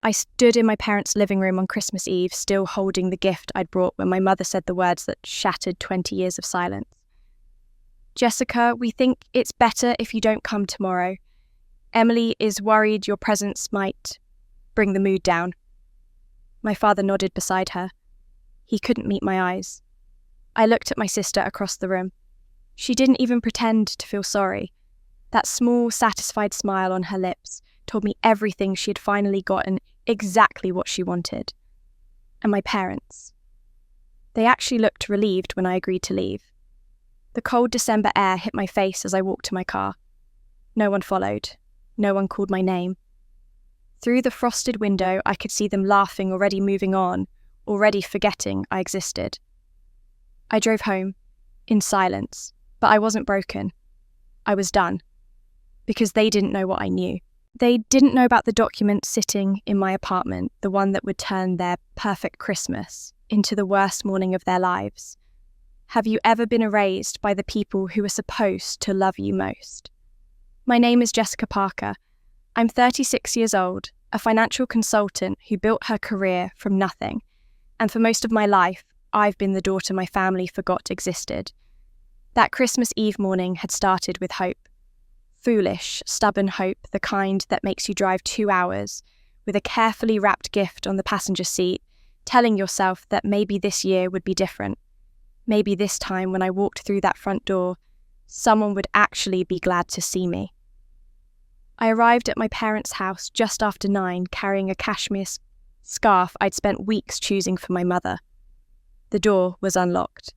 I stood in my parents' living room on Christmas Eve, still holding the gift I'd brought when my mother said the words that shattered 20 years of silence. "Jessica, we think it's better if you don't come tomorrow. Emily is worried your presence might bring the mood down." My father nodded beside her. He couldn't meet my eyes. I looked at my sister across the room. She didn't even pretend to feel sorry. That small, satisfied smile on her lips told me everything she had finally gotten exactly what she wanted. And my parents. They actually looked relieved when I agreed to leave. The cold December air hit my face as I walked to my car. No one followed. No one called my name. Through the frosted window, I could see them laughing, already moving on, already forgetting I existed. I drove home, in silence, but I wasn't broken. I was done. Because they didn't know what I knew. They didn't know about the document sitting in my apartment, the one that would turn their perfect Christmas into the worst morning of their lives. Have you ever been erased by the people who are supposed to love you most? My name is Jessica Parker. I'm 36 years old, a financial consultant who built her career from nothing. And for most of my life, I've been the daughter my family forgot existed. That Christmas Eve morning had started with hope. Foolish, stubborn hope, the kind that makes you drive 2 hours with a carefully wrapped gift on the passenger seat, telling yourself that maybe this year would be different. Maybe this time when I walked through that front door, someone would actually be glad to see me. I arrived at my parents' house just after 9, carrying a cashmere scarf I'd spent weeks choosing for my mother. The door was unlocked.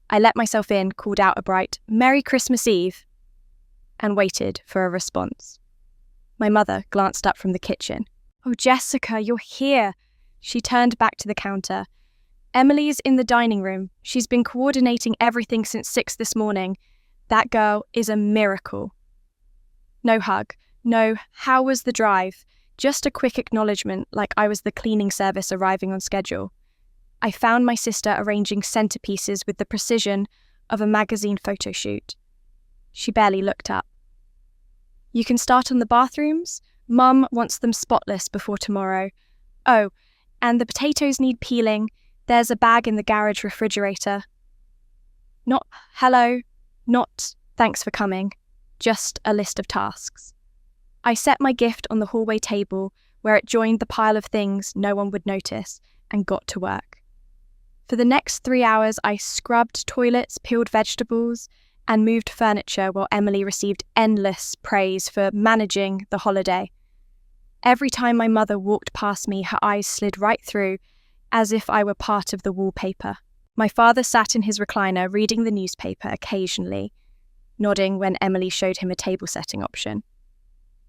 I let myself in, called out a bright, "Merry Christmas Eve," and waited for a response. My mother glanced up from the kitchen. "Oh, Jessica, you're here." She turned back to the counter. "Emily's in the dining room. She's been coordinating everything since 6 this morning. That girl is a miracle." No hug. No, "How was the drive?" Just a quick acknowledgement, like I was the cleaning service arriving on schedule. I found my sister arranging centerpieces with the precision of a magazine photo shoot. She barely looked up. "You can start on the bathrooms? Mum wants them spotless before tomorrow. Oh, and the potatoes need peeling. There's a bag in the garage refrigerator." Not "hello," not "thanks for coming," just a list of tasks. I set my gift on the hallway table where it joined the pile of things no one would notice and got to work. For the next 3 hours, I scrubbed toilets, peeled vegetables, and moved furniture while Emily received endless praise for managing the holiday. Every time my mother walked past me, her eyes slid right through, as if I were part of the wallpaper. My father sat in his recliner reading the newspaper occasionally, nodding when Emily showed him a table setting option.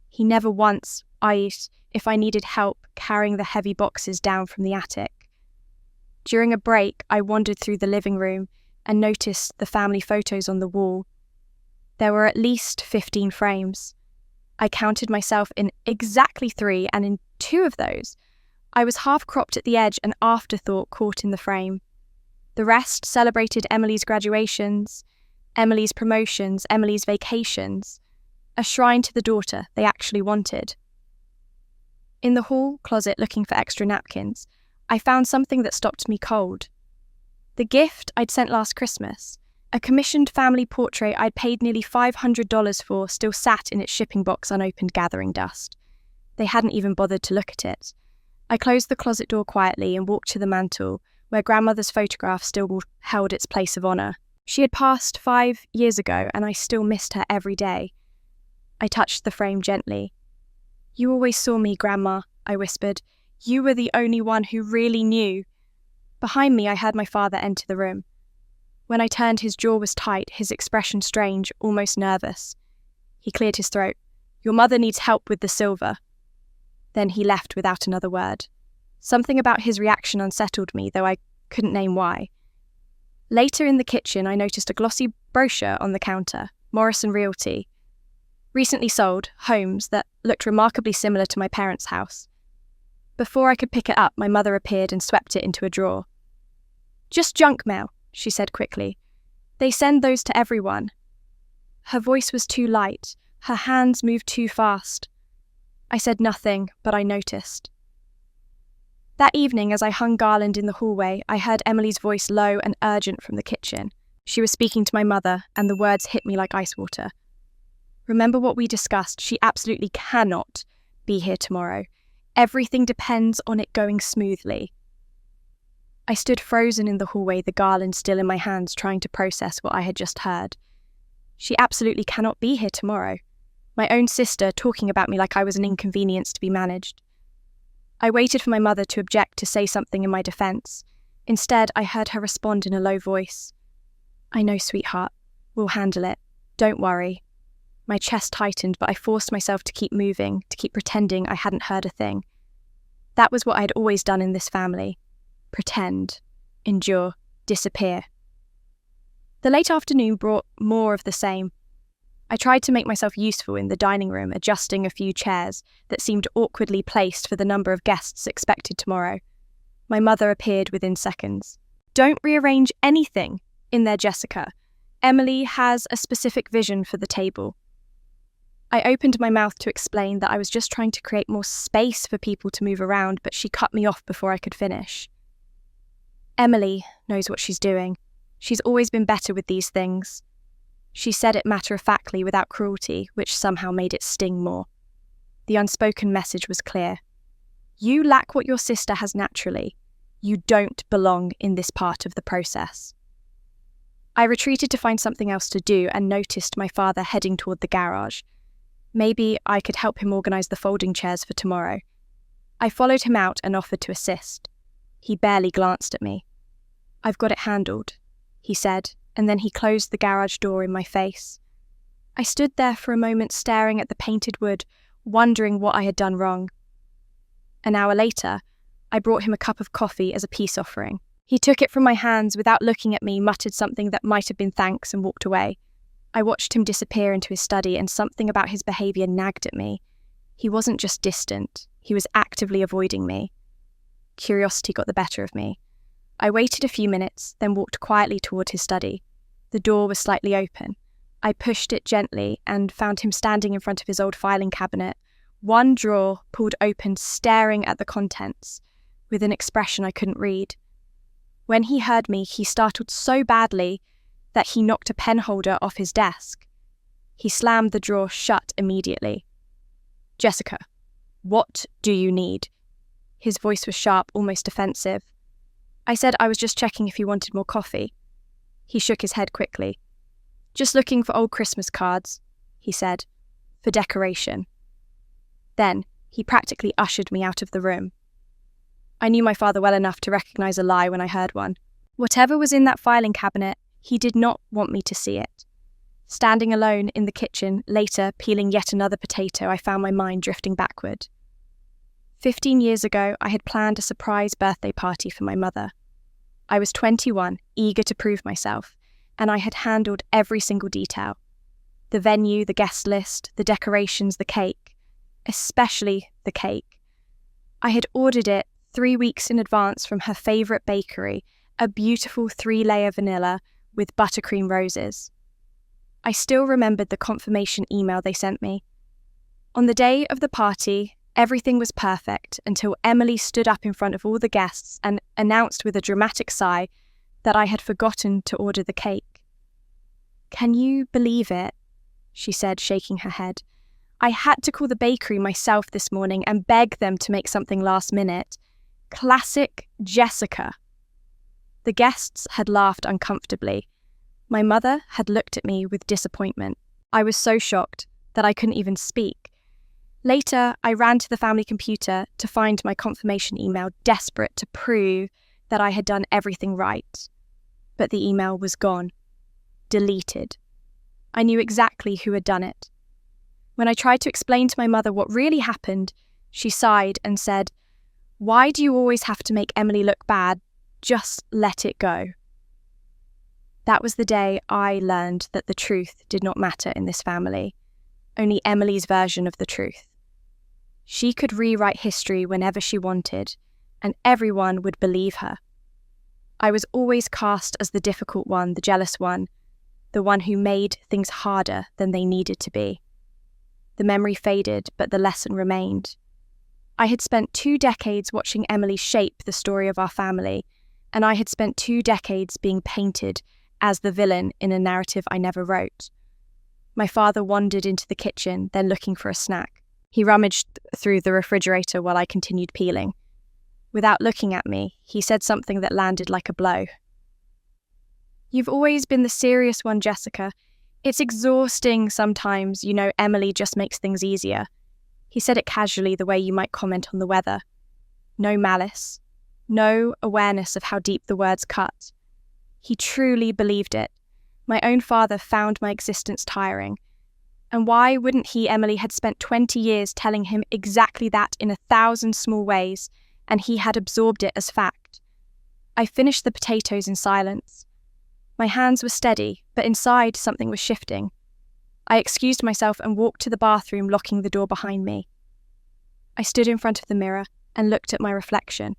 He never once asked if I needed help carrying the heavy boxes down from the attic. During a break, I wandered through the living room and noticed the family photos on the wall. There were at least 15 frames. I counted myself in exactly 3, and in 2 of those, I was half cropped at the edge, an afterthought caught in the frame. The rest celebrated Emily's graduations, Emily's promotions, Emily's vacations, a shrine to the daughter they actually wanted. In the hall closet looking for extra napkins, I found something that stopped me cold. The gift I'd sent last Christmas, a commissioned family portrait I'd paid nearly $500 for, still sat in its shipping box unopened, gathering dust. They hadn't even bothered to look at it. I closed the closet door quietly and walked to the mantel, where grandmother's photograph still held its place of honour. She had passed 5 years ago, and I still missed her every day. I touched the frame gently. "You always saw me, Grandma," I whispered. "You were the only one who really knew." Behind me, I heard my father enter the room. When I turned, his jaw was tight, his expression strange, almost nervous. He cleared his throat. "Your mother needs help with the silver." Then he left without another word. Something about his reaction unsettled me, though I couldn't name why. Later in the kitchen, I noticed a glossy brochure on the counter, Morrison Realty. Recently sold homes that looked remarkably similar to my parents' house. Before I could pick it up, my mother appeared and swept it into a drawer. "Just junk mail," she said quickly. "They send those to everyone." Her voice was too light. Her hands moved too fast. I said nothing, but I noticed. That evening, as I hung garland in the hallway, I heard Emily's voice low and urgent from the kitchen. She was speaking to my mother, and the words hit me like ice water. Remember what we discussed. She absolutely cannot be here tomorrow. Everything depends on it going smoothly. I stood frozen in the hallway, the garland still in my hands, trying to process what I had just heard. She absolutely cannot be here tomorrow. My own sister talking about me like I was an inconvenience to be managed. I waited for my mother to object, to say something in my defence. Instead, I heard her respond in a low voice. "I know, sweetheart. We'll handle it. Don't worry." My chest tightened, but I forced myself to keep moving, to keep pretending I hadn't heard a thing. That was what I had always done in this family. Pretend, endure, disappear. The late afternoon brought more of the same. I tried to make myself useful in the dining room, adjusting a few chairs that seemed awkwardly placed for the number of guests expected tomorrow. My mother appeared within seconds. "Don't rearrange anything in there, Jessica. Emily has a specific vision for the table." I opened my mouth to explain that I was just trying to create more space for people to move around, but she cut me off before I could finish. "Emily knows what she's doing. She's always been better with these things." She said it matter-of-factly, without cruelty, which somehow made it sting more. The unspoken message was clear. You lack what your sister has naturally. You don't belong in this part of the process. I retreated to find something else to do and noticed my father heading toward the garage. Maybe I could help him organise the folding chairs for tomorrow. I followed him out and offered to assist. He barely glanced at me. "I've got it handled," he said, and then he closed the garage door in my face. I stood there for a moment staring at the painted wood, wondering what I had done wrong. An hour later, I brought him a cup of coffee as a peace offering. He took it from my hands without looking at me, muttered something that might have been thanks, and walked away. I watched him disappear into his study, and something about his behaviour nagged at me. He wasn't just distant, he was actively avoiding me. Curiosity got the better of me. I waited a few minutes, then walked quietly toward his study. The door was slightly open. I pushed it gently and found him standing in front of his old filing cabinet, one drawer pulled open, staring at the contents, with an expression I couldn't read. When he heard me, he startled so badly that he knocked a pen holder off his desk. He slammed the drawer shut immediately. "Jessica, what do you need?" His voice was sharp, almost offensive. I said I was just checking if he wanted more coffee. He shook his head quickly. "Just looking for old Christmas cards," he said, "for decoration." Then he practically ushered me out of the room. I knew my father well enough to recognise a lie when I heard one. Whatever was in that filing cabinet, he did not want me to see it. Standing alone in the kitchen, later peeling yet another potato, I found my mind drifting backward. 15 years ago, I had planned a surprise birthday party for my mother. I was 21, eager to prove myself, and I had handled every single detail. The venue, the guest list, the decorations, the cake. Especially the cake. I had ordered it 3 weeks in advance from her favourite bakery, a beautiful 3-layer vanilla with buttercream roses. I still remembered the confirmation email they sent me. On the day of the party, everything was perfect until Emily stood up in front of all the guests and announced with a dramatic sigh that I had forgotten to order the cake. "Can you believe it?" she said, shaking her head. "I had to call the bakery myself this morning and beg them to make something last minute. Classic Jessica." The guests had laughed uncomfortably. My mother had looked at me with disappointment. I was so shocked that I couldn't even speak. Later, I ran to the family computer to find my confirmation email, desperate to prove that I had done everything right. But the email was gone. Deleted. I knew exactly who had done it. When I tried to explain to my mother what really happened, she sighed and said, "Why do you always have to make Emily look bad? Just let it go." That was the day I learned that the truth did not matter in this family, only Emily's version of the truth. She could rewrite history whenever she wanted, and everyone would believe her. I was always cast as the difficult one, the jealous one, the one who made things harder than they needed to be. The memory faded, but the lesson remained. I had spent 2 decades watching Emily shape the story of our family, and I had spent 2 decades being painted as the villain in a narrative I never wrote. My father wandered into the kitchen, then looking for a snack. He rummaged through the refrigerator while I continued peeling. Without looking at me, he said something that landed like a blow. "You've always been the serious one, Jessica. It's exhausting sometimes, Emily just makes things easier." He said it casually, the way you might comment on the weather. No malice. No awareness of how deep the words cut. He truly believed it. My own father found my existence tiring. And why wouldn't he? Emily had spent 20 years telling him exactly that in 1,000 small ways, and he had absorbed it as fact. I finished the potatoes in silence. My hands were steady, but inside something was shifting. I excused myself and walked to the bathroom, locking the door behind me. I stood in front of the mirror and looked at my reflection.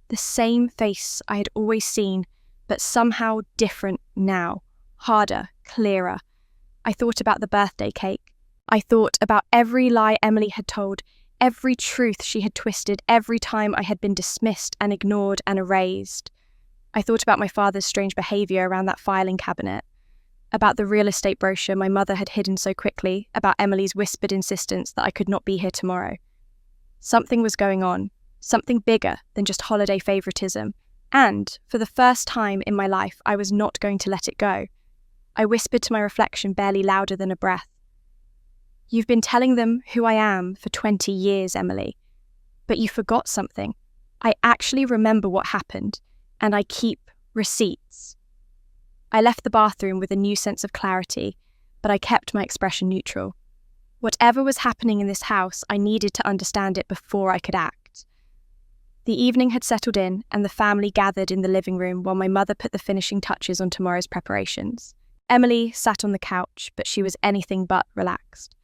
The same face I had always seen, but somehow different now, harder, clearer. I thought about the birthday cake. I thought about every lie Emily had told, every truth she had twisted, every time I had been dismissed and ignored and erased. I thought about my father's strange behaviour around that filing cabinet, about the real estate brochure my mother had hidden so quickly, about Emily's whispered insistence that I could not be here tomorrow. Something was going on, something bigger than just holiday favouritism, and, for the first time in my life, I was not going to let it go. I whispered to my reflection, barely louder than a breath. "You've been telling them who I am for 20 years, Emily. But you forgot something. I actually remember what happened, and I keep receipts." I left the bathroom with a new sense of clarity, but I kept my expression neutral. Whatever was happening in this house, I needed to understand it before I could act. The evening had settled in, and the family gathered in the living room while my mother put the finishing touches on tomorrow's preparations. Emily sat on the couch, but she was anything but relaxed.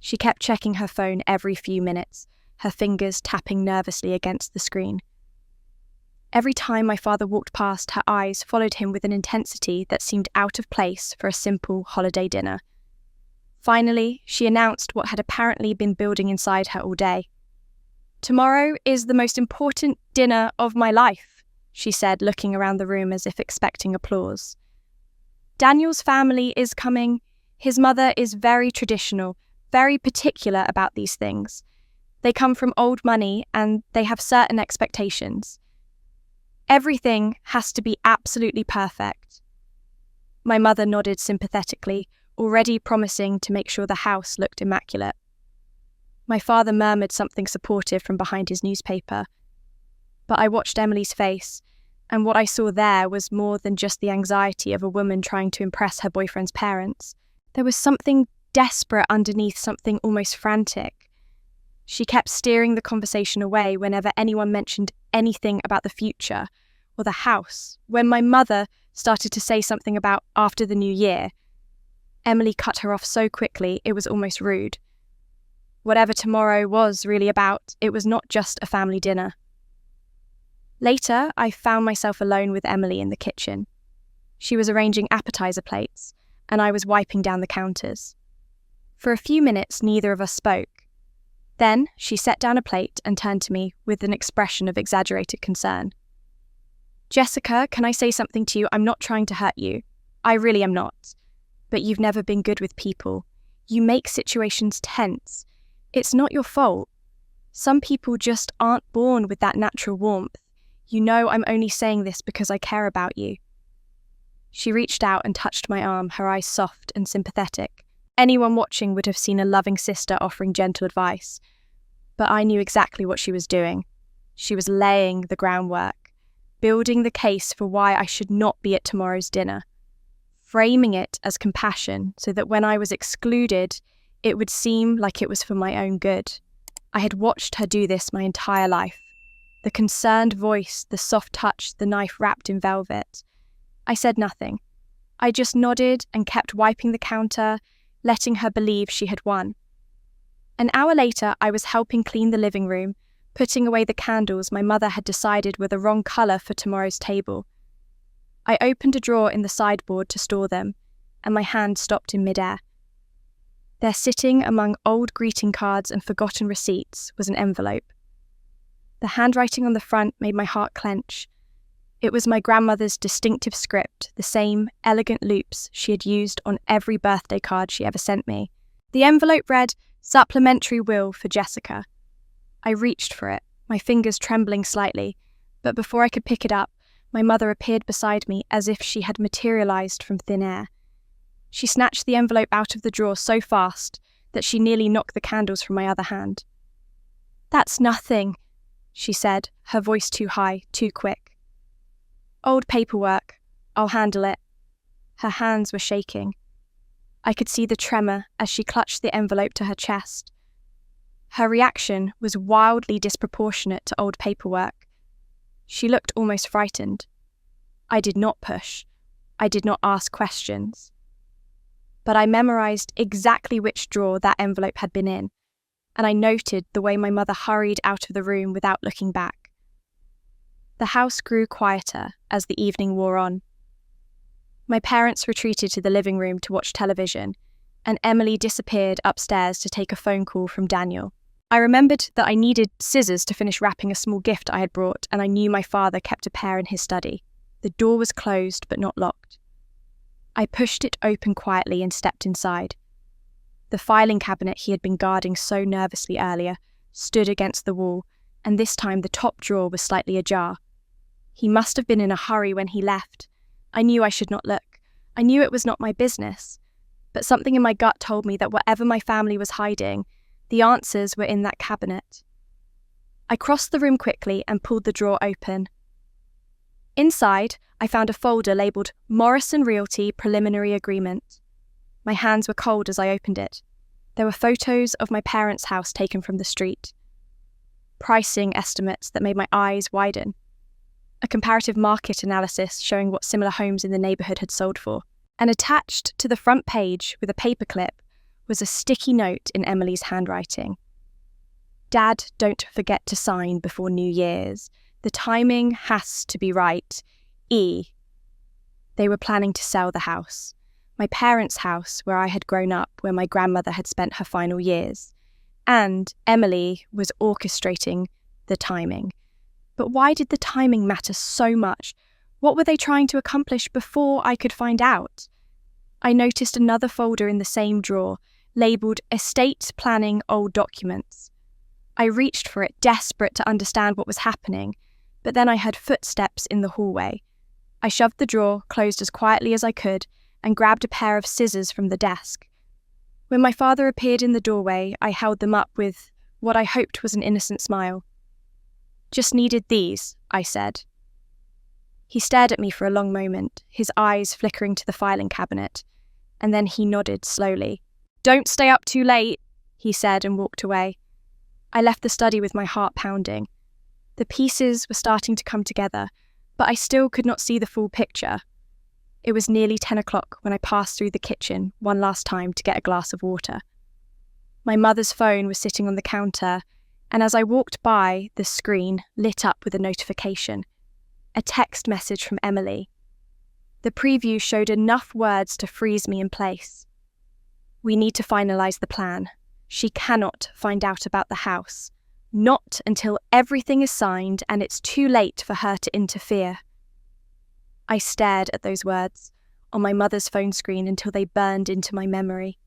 She kept checking her phone every few minutes, her fingers tapping nervously against the screen. Every time my father walked past, her eyes followed him with an intensity that seemed out of place for a simple holiday dinner. Finally, she announced what had apparently been building inside her all day. "Tomorrow is the most important dinner of my life," she said, looking around the room as if expecting applause. "Daniel's family is coming. His mother is very traditional, very particular about these things. They come from old money and they have certain expectations. Everything has to be absolutely perfect." My mother nodded sympathetically, already promising to make sure the house looked immaculate. My father murmured something supportive from behind his newspaper. But I watched Emily's face, and what I saw there was more than just the anxiety of a woman trying to impress her boyfriend's parents. There was something desperate underneath, something almost frantic. She kept steering the conversation away whenever anyone mentioned anything about the future or the house. When my mother started to say something about after the new year, Emily cut her off so quickly it was almost rude. Whatever tomorrow was really about, it was not just a family dinner. Later, I found myself alone with Emily in the kitchen. She was arranging appetizer plates, and I was wiping down the counters. For a few minutes, neither of us spoke. Then she set down a plate and turned to me with an expression of exaggerated concern. "Jessica, can I say something to you? I'm not trying to hurt you. I really am not. But you've never been good with people. You make situations tense. It's not your fault. Some people just aren't born with that natural warmth. I'm only saying this because I care about you." She reached out and touched my arm, her eyes soft and sympathetic. Anyone watching would have seen a loving sister offering gentle advice. But I knew exactly what she was doing. She was laying the groundwork, building the case for why I should not be at tomorrow's dinner, framing it as compassion so that when I was excluded, it would seem like it was for my own good. I had watched her do this my entire life. The concerned voice, the soft touch, the knife wrapped in velvet. I said nothing. I just nodded and kept wiping the counter, letting her believe she had won. An hour later, I was helping clean the living room, putting away the candles my mother had decided were the wrong colour for tomorrow's table. I opened a drawer in the sideboard to store them, and my hand stopped in midair. There, sitting among old greeting cards and forgotten receipts, was an envelope. The handwriting on the front made my heart clench. It was my grandmother's distinctive script, the same elegant loops she had used on every birthday card she ever sent me. The envelope read, "Supplementary will for Jessica." I reached for it, my fingers trembling slightly, but before I could pick it up, my mother appeared beside me as if she had materialized from thin air. She snatched the envelope out of the drawer so fast that she nearly knocked the candles from my other hand. "That's nothing," she said, her voice too high, too quick. "Old paperwork. I'll handle it." Her hands were shaking. I could see the tremor as she clutched the envelope to her chest. Her reaction was wildly disproportionate to old paperwork. She looked almost frightened. I did not push. I did not ask questions. But I memorized exactly which drawer that envelope had been in, and I noted the way my mother hurried out of the room without looking back. The house grew quieter as the evening wore on. My parents retreated to the living room to watch television, and Emily disappeared upstairs to take a phone call from Daniel. I remembered that I needed scissors to finish wrapping a small gift I had brought, and I knew my father kept a pair in his study. The door was closed but not locked. I pushed it open quietly and stepped inside. The filing cabinet he had been guarding so nervously earlier stood against the wall, and this time the top drawer was slightly ajar. He must have been in a hurry when he left. I knew I should not look. I knew it was not my business. But something in my gut told me that whatever my family was hiding, the answers were in that cabinet. I crossed the room quickly and pulled the drawer open. Inside, I found a folder labelled Morrison Realty Preliminary Agreement. My hands were cold as I opened it. There were photos of my parents' house taken from the street. Pricing estimates that made my eyes widen. A comparative market analysis showing what similar homes in the neighbourhood had sold for. And attached to the front page with a paperclip was a sticky note in Emily's handwriting. "Dad, don't forget to sign before New Year's. The timing has to be right. E." They were planning to sell the house. My parents' house, where I had grown up, where my grandmother had spent her final years. And Emily was orchestrating the timing. But why did the timing matter so much? What were they trying to accomplish before I could find out? I noticed another folder in the same drawer, labelled Estate Planning Old Documents. I reached for it, desperate to understand what was happening, but then I heard footsteps in the hallway. I shoved the drawer, closed as quietly as I could, and grabbed a pair of scissors from the desk. When my father appeared in the doorway, I held them up with what I hoped was an innocent smile. "Just needed these," I said. He stared at me for a long moment, his eyes flickering to the filing cabinet, and then he nodded slowly. "Don't stay up too late," he said and walked away. I left the study with my heart pounding. The pieces were starting to come together, but I still could not see the full picture. It was nearly 10 o'clock when I passed through the kitchen one last time to get a glass of water. My mother's phone was sitting on the counter, and as I walked by, the screen lit up with a notification. A text message from Emily. The preview showed enough words to freeze me in place. "We need to finalise the plan. She cannot find out about the house. Not until everything is signed and it's too late for her to interfere." I stared at those words on my mother's phone screen until they burned into my memory.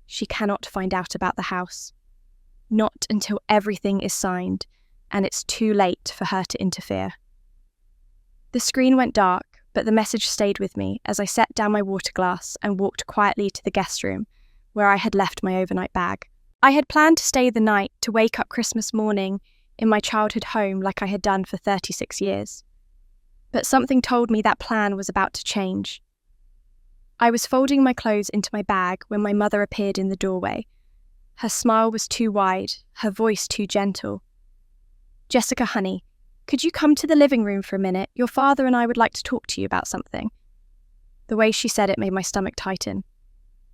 She cannot find out about the house. Not until everything is signed and it's too late for her to interfere. The screen went dark, but the message stayed with me as I set down my water glass and walked quietly to the guest room, where I had left my overnight bag. I had planned to stay the night to wake up Christmas morning in my childhood home like I had done for 36 years. But something told me that plan was about to change. I was folding my clothes into my bag when my mother appeared in the doorway. Her smile was too wide, her voice too gentle. "Jessica, honey, could you come to the living room for a minute? Your father and I would like to talk to you about something." The way she said it made my stomach tighten.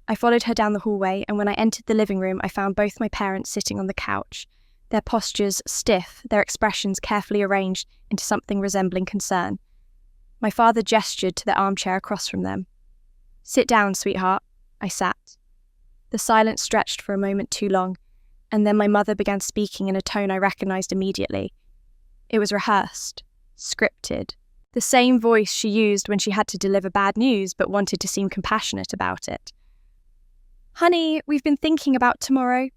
I followed her down the hallway, and when I entered the living room, I found both my parents sitting on the couch, their postures stiff, their expressions carefully arranged into something resembling concern. My father gestured to the armchair across from them. "Sit down, sweetheart." I sat. The silence stretched for a moment too long, and then my mother began speaking in a tone I recognised immediately. It was rehearsed, scripted. The same voice she used when she had to deliver bad news but wanted to seem compassionate about it. "Honey, we've been thinking about tomorrow.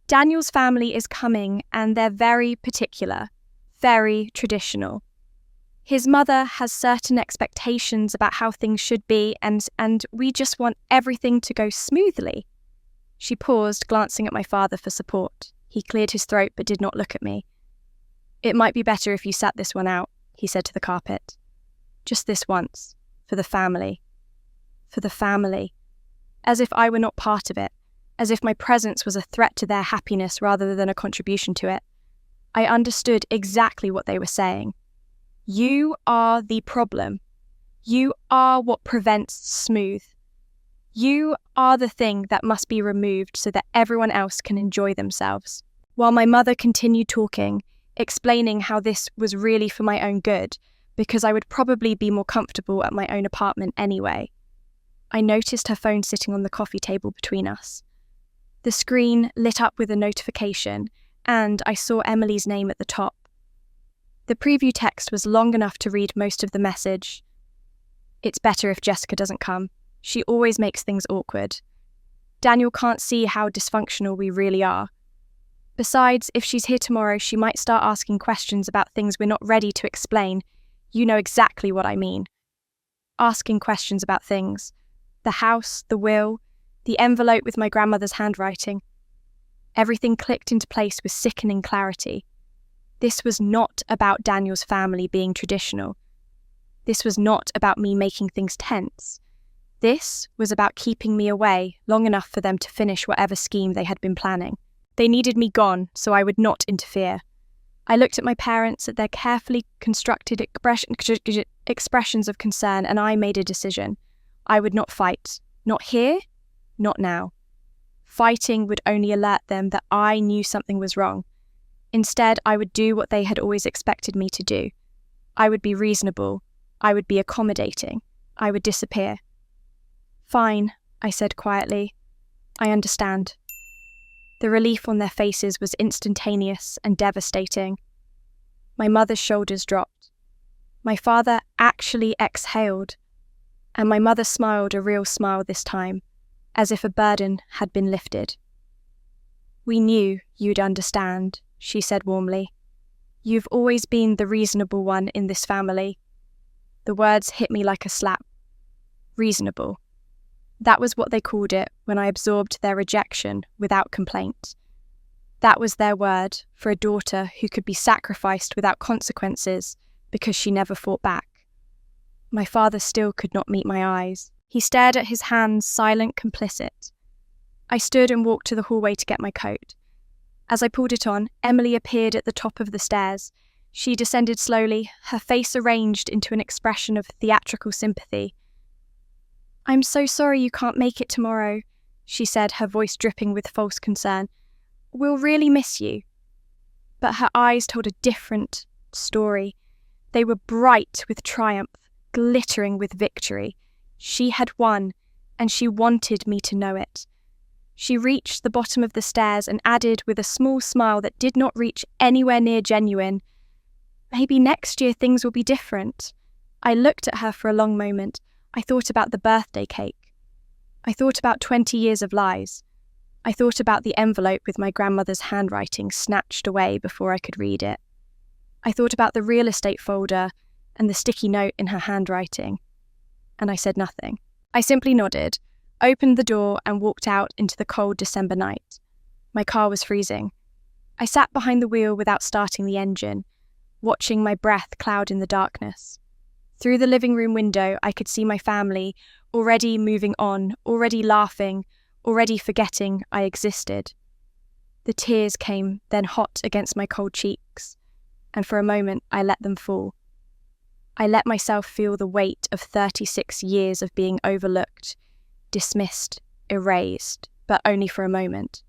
Daniel's family is coming and they're very particular, very traditional. His mother has certain expectations about how things should be and we just want everything to go smoothly." She paused, glancing at my father for support. He cleared his throat but did not look at me. "It might be better if you sat this one out," he said to the carpet. "Just this once, for the family. For the family." As if I were not part of it, as if my presence was a threat to their happiness rather than a contribution to it. I understood exactly what they were saying. You are the problem. You are what prevents smooth. You are the thing that must be removed so that everyone else can enjoy themselves. While my mother continued talking, explaining how this was really for my own good, because I would probably be more comfortable at my own apartment anyway. I noticed her phone sitting on the coffee table between us. The screen lit up with a notification, and I saw Emily's name at the top. The preview text was long enough to read most of the message. "It's better if Jessica doesn't come. She always makes things awkward. Daniel can't see how dysfunctional we really are. Besides, if she's here tomorrow, she might start asking questions about things we're not ready to explain. You know exactly what I mean. Asking questions about things. The house, the will, the envelope with my grandmother's handwriting. Everything clicked into place with sickening clarity. This was not about Daniel's family being traditional. This was not about me making things tense. This was about keeping me away long enough for them to finish whatever scheme they had been planning. They needed me gone, so I would not interfere. I looked at my parents, at their carefully constructed expressions of concern, and I made a decision. I would not fight. Not here, not now. Fighting would only alert them that I knew something was wrong. Instead, I would do what they had always expected me to do. I would be reasonable. I would be accommodating. I would disappear. "Fine," I said quietly. "I understand." The relief on their faces was instantaneous and devastating. My mother's shoulders dropped. My father actually exhaled, and my mother smiled a real smile this time, as if a burden had been lifted. "We knew you'd understand," she said warmly. "You've always been the reasonable one in this family." The words hit me like a slap. Reasonable. That was what they called it when I absorbed their rejection without complaint. That was their word for a daughter who could be sacrificed without consequences because she never fought back. My father still could not meet my eyes. He stared at his hands, silent, complicit. I stood and walked to the hallway to get my coat. As I pulled it on, Emily appeared at the top of the stairs. She descended slowly, her face arranged into an expression of theatrical sympathy. "I'm so sorry you can't make it tomorrow," she said, her voice dripping with false concern. "We'll really miss you." But her eyes told a different story. They were bright with triumph, glittering with victory. She had won, and she wanted me to know it. She reached the bottom of the stairs and added with a small smile that did not reach anywhere near genuine, "Maybe next year things will be different." I looked at her for a long moment. I thought about the birthday cake. I thought about 20 years of lies. I thought about the envelope with my grandmother's handwriting snatched away before I could read it. I thought about the real estate folder and the sticky note in her handwriting. And I said nothing. I simply nodded, opened the door and walked out into the cold December night. My car was freezing. I sat behind the wheel without starting the engine, watching my breath cloud in the darkness. Through the living room window, I could see my family, already moving on, already laughing, already forgetting I existed. The tears came, then hot against my cold cheeks, and for a moment I let them fall. I let myself feel the weight of 36 years of being overlooked, dismissed, erased, but only for a moment.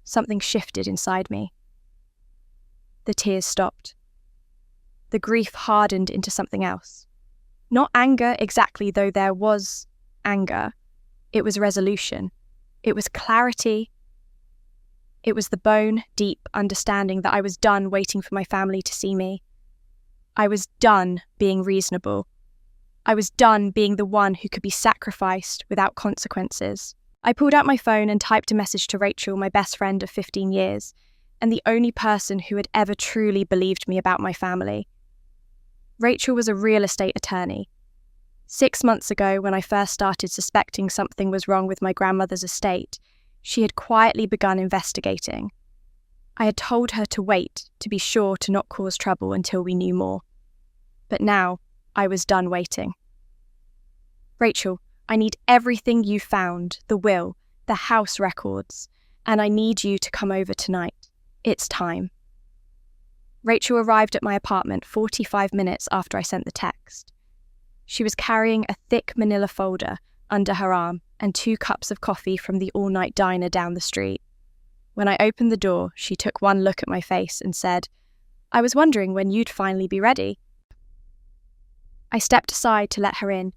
Something shifted inside me. The tears stopped. The grief hardened into something else. Not anger exactly, though there was anger. It was resolution. It was clarity. It was the bone-deep understanding that I was done waiting for my family to see me. I was done being reasonable. I was done being the one who could be sacrificed without consequences. I pulled out my phone and typed a message to Rachel, my best friend of 15 years, and the only person who had ever truly believed me about my family. Rachel was a real estate attorney. 6 months ago, when I first started suspecting something was wrong with my grandmother's estate, she had quietly begun investigating. I had told her to wait, to be sure to not cause trouble until we knew more. But now, I was done waiting. Rachel, I need everything you found, the will, the house records, and I need you to come over tonight. It's time. Rachel arrived at my apartment 45 minutes after I sent the text. She was carrying a thick manila folder under her arm and 2 cups of coffee from the all-night diner down the street. When I opened the door, she took one look at my face and said, "I was wondering when you'd finally be ready." I stepped aside to let her in,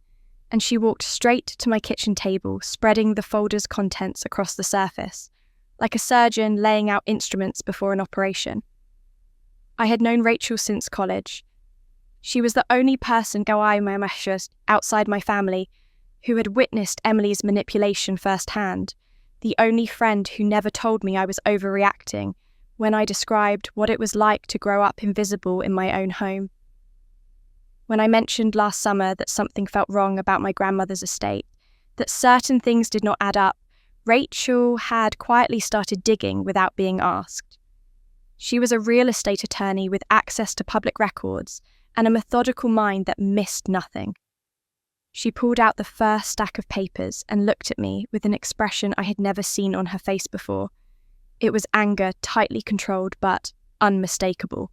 and she walked straight to my kitchen table, spreading the folder's contents across the surface, like a surgeon laying out instruments before an operation. I had known Rachel since college. She was the only person outside my family who had witnessed Emily's manipulation firsthand, the only friend who never told me I was overreacting when I described what it was like to grow up invisible in my own home. When I mentioned last summer that something felt wrong about my grandmother's estate, that certain things did not add up, Rachel had quietly started digging without being asked. She was a real estate attorney with access to public records and a methodical mind that missed nothing. She pulled out the first stack of papers and looked at me with an expression I had never seen on her face before. It was anger, tightly controlled but unmistakable.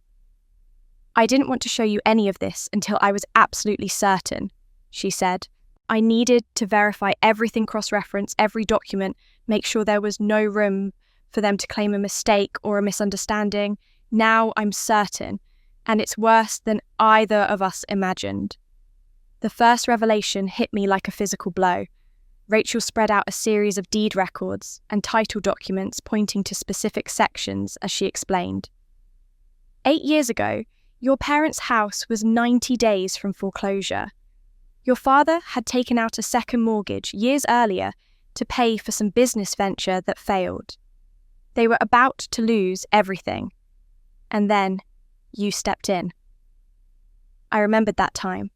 "I didn't want to show you any of this until I was absolutely certain," she said. "I needed to verify everything, cross-reference every document, make sure there was no room for them to claim a mistake or a misunderstanding. Now I'm certain, and it's worse than either of us imagined." The first revelation hit me like a physical blow. Rachel spread out a series of deed records and title documents pointing to specific sections as she explained. 8 years ago, your parents' house was 90 days from foreclosure. Your father had taken out a second mortgage years earlier to pay for some business venture that failed. They were about to lose everything. And then you stepped in. I remembered that time.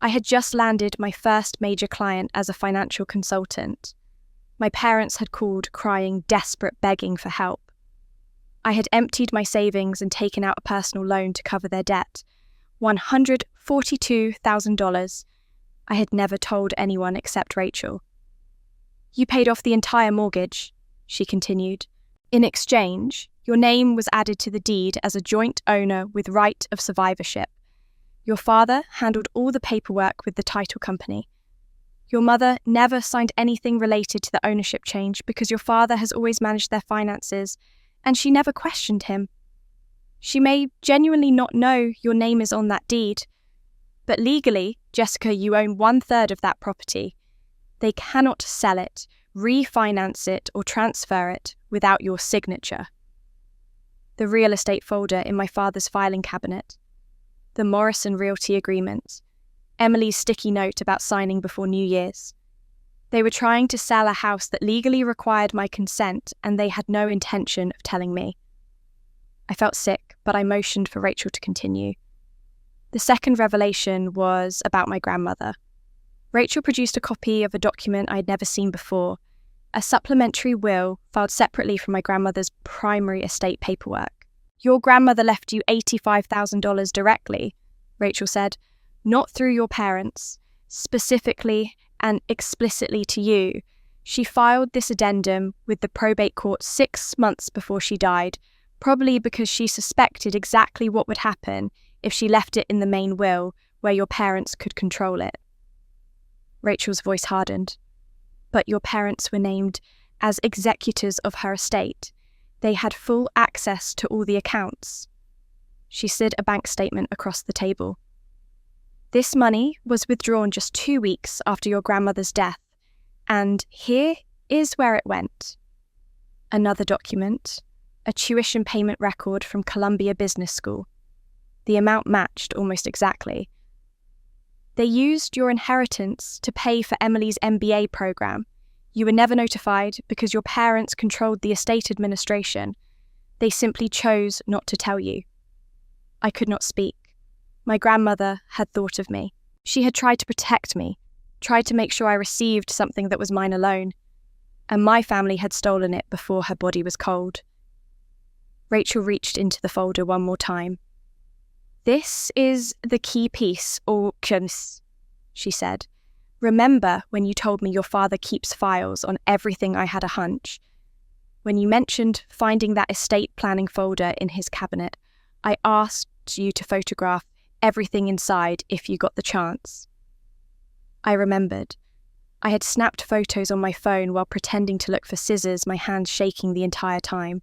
I had just landed my first major client as a financial consultant. My parents had called crying, desperate, begging for help. I had emptied my savings and taken out a personal loan to cover their debt, $142,000. I had never told anyone except Rachel. "You paid off the entire mortgage," she continued. "In exchange, your name was added to the deed as a joint owner with right of survivorship. Your father handled all the paperwork with the title company. Your mother never signed anything related to the ownership change because your father has always managed their finances, and she never questioned him. She may genuinely not know your name is on that deed, but legally, Jessica, you own 1/3 of that property. They cannot sell it, refinance it, or transfer it without your signature." The real estate folder in my father's filing cabinet, the Morrison Realty agreement, Emily's sticky note about signing before New Year's. They were trying to sell a house that legally required my consent, and they had no intention of telling me. I felt sick, but I motioned for Rachel to continue. The second revelation was about my grandmother. Rachel produced a copy of a document I had never seen before, a supplementary will filed separately from my grandmother's primary estate paperwork. "Your grandmother left you $85,000 directly," Rachel said, "not through your parents, specifically and explicitly to you. She filed this addendum with the probate court 6 months before she died, probably because she suspected exactly what would happen if she left it in the main will where your parents could control it." Rachel's voice hardened. "But your parents were named as executors of her estate. They had full access to all the accounts." She slid a bank statement across the table. "This money was withdrawn just 2 weeks after your grandmother's death, and here is where it went." Another document, a tuition payment record from Columbia Business School. The amount matched almost exactly. They used your inheritance to pay for Emily's MBA program. You were never notified because your parents controlled the estate administration. They simply chose not to tell you. I could not speak. My grandmother had thought of me. She had tried to protect me, tried to make sure I received something that was mine alone, and my family had stolen it before her body was cold. Rachel reached into the folder one more time. "This is the key piece, Orkins," she said. "Remember when you told me your father keeps files on everything I had a hunch? When you mentioned finding that estate planning folder in his cabinet, I asked you to photograph everything inside if you got the chance." I remembered. I had snapped photos on my phone while pretending to look for scissors, my hands shaking the entire time.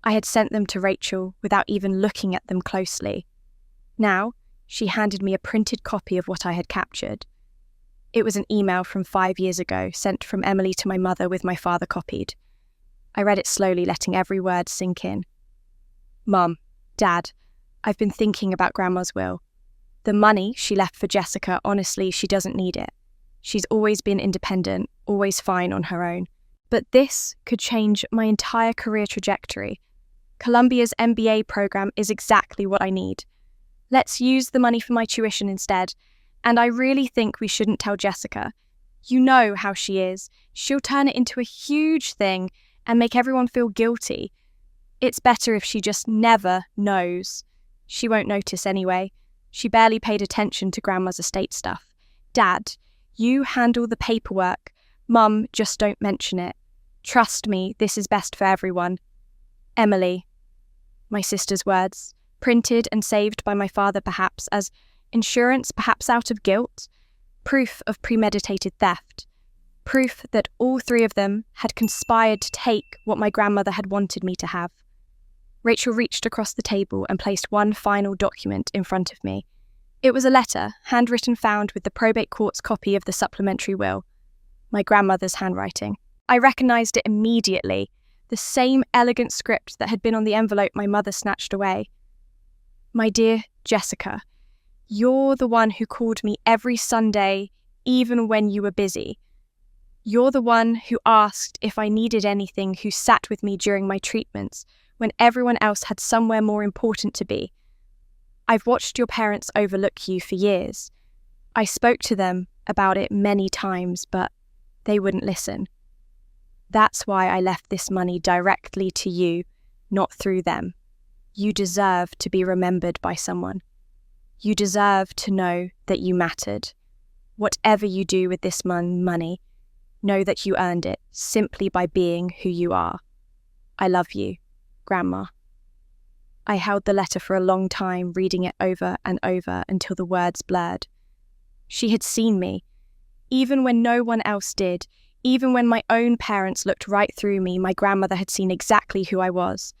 I had sent them to Rachel without even looking at them closely. Now, she handed me a printed copy of what I had captured. It was an email from 5 years ago, sent from Emily to my mother with my father copied. I read it slowly, letting every word sink in. "Mum, Dad, I've been thinking about Grandma's will. The money she left for Jessica, honestly, she doesn't need it. She's always been independent, always fine on her own. But this could change my entire career trajectory. Columbia's MBA program is exactly what I need. Let's use the money for my tuition instead. And I really think we shouldn't tell Jessica. You know how she is. She'll turn it into a huge thing and make everyone feel guilty. It's better if she just never knows. She won't notice anyway. She barely paid attention to Grandma's estate stuff. Dad, you handle the paperwork. Mum, just don't mention it. Trust me, this is best for everyone. Emily." My sister's words, printed and saved by my father perhaps as insurance, perhaps out of guilt, proof of premeditated theft, proof that all three of them had conspired to take what my grandmother had wanted me to have. Rachel reached across the table and placed one final document in front of me. It was a letter, handwritten, found with the probate court's copy of the supplementary will. My grandmother's handwriting. I recognised it immediately, the same elegant script that had been on the envelope my mother snatched away. "My dear Jessica, you're the one who called me every Sunday, even when you were busy. You're the one who asked if I needed anything, who sat with me during my treatments, when everyone else had somewhere more important to be. I've watched your parents overlook you for years. I spoke to them about it many times, but they wouldn't listen. That's why I left this money directly to you, not through them. You deserve to be remembered by someone. You deserve to know that you mattered. Whatever you do with this money, know that you earned it simply by being who you are. I love you, Grandma." I held the letter for a long time, reading it over and over until the words blurred. She had seen me, even when no one else did. Even when my own parents looked right through me, my grandmother had seen exactly who I was,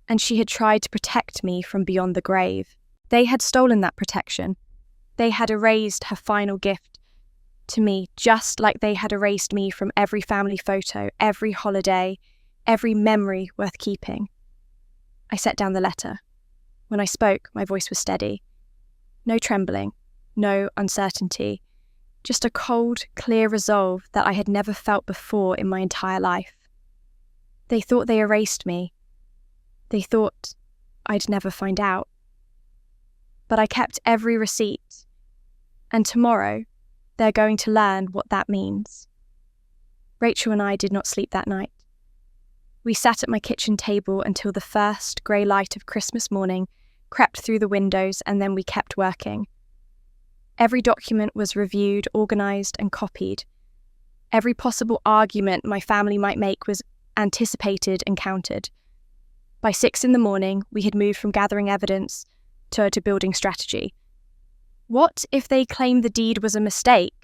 and she had tried to protect me from beyond the grave. They had stolen that protection. They had erased her final gift to me, just like they had erased me from every family photo, every holiday, every memory worth keeping. I set down the letter. When I spoke, my voice was steady. No trembling, no uncertainty, just a cold, clear resolve that I had never felt before in my entire life. They thought they erased me. They thought I'd never find out. But I kept every receipt, and tomorrow they're going to learn what that means. Rachel and I did not sleep that night. We sat at my kitchen table until the first grey light of Christmas morning crept through the windows, and then we kept working. Every document was reviewed, organised and copied. Every possible argument my family might make was anticipated and countered. By 6 a.m, we had moved from gathering evidence to building strategy. What if they claimed the deed was a mistake?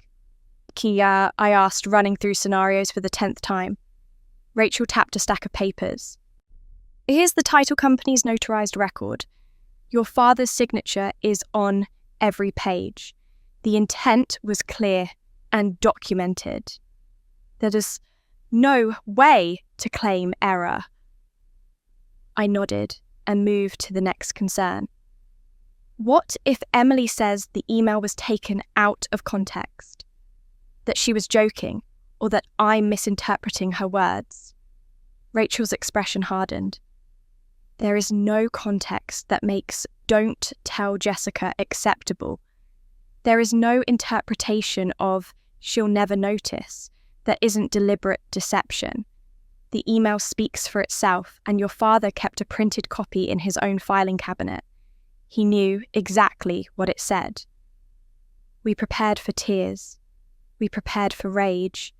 I asked, running through scenarios for the 10th time. Rachel tapped a stack of papers. "Here's the title company's notarized record. Your father's signature is on every page. The intent was clear and documented. There is no way to claim error." I nodded and moved to the next concern. What if Emily says the email was taken out of context? That she was joking, or that I'm misinterpreting her words? Rachel's expression hardened. There is no context that makes "don't tell Jessica" acceptable. There is no interpretation of "she'll never notice" that isn't deliberate deception. The email speaks for itself, and your father kept a printed copy in his own filing cabinet. He knew exactly what it said. We prepared for tears. We prepared for rage.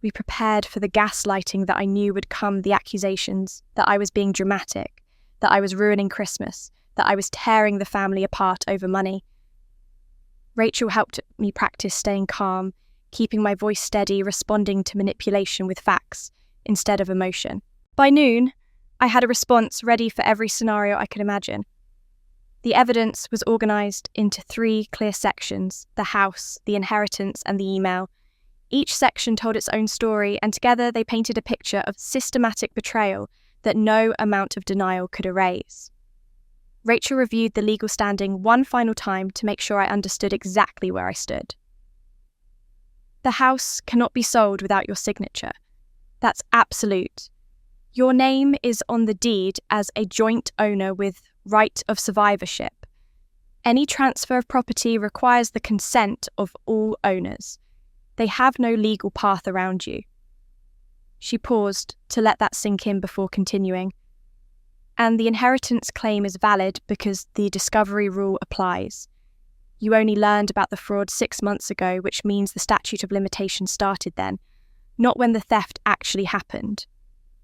We prepared for the gaslighting that I knew would come, the accusations that I was being dramatic, that I was ruining Christmas, that I was tearing the family apart over money. Rachel helped me practice staying calm, keeping my voice steady, responding to manipulation with facts instead of emotion. By noon, I had a response ready for every scenario I could imagine. The evidence was organised into 3 clear sections: the house, the inheritance, and the email. Each section told its own story, and together they painted a picture of systematic betrayal that no amount of denial could erase. Rachel reviewed the legal standing one final time to make sure I understood exactly where I stood. The house cannot be sold without your signature. That's absolute. Your name is on the deed as a joint owner with right of survivorship. Any transfer of property requires the consent of all owners. They have no legal path around you. She paused to let that sink in before continuing. And the inheritance claim is valid because the discovery rule applies. You only learned about the fraud 6 months ago, which means the statute of limitations started then, not when the theft actually happened.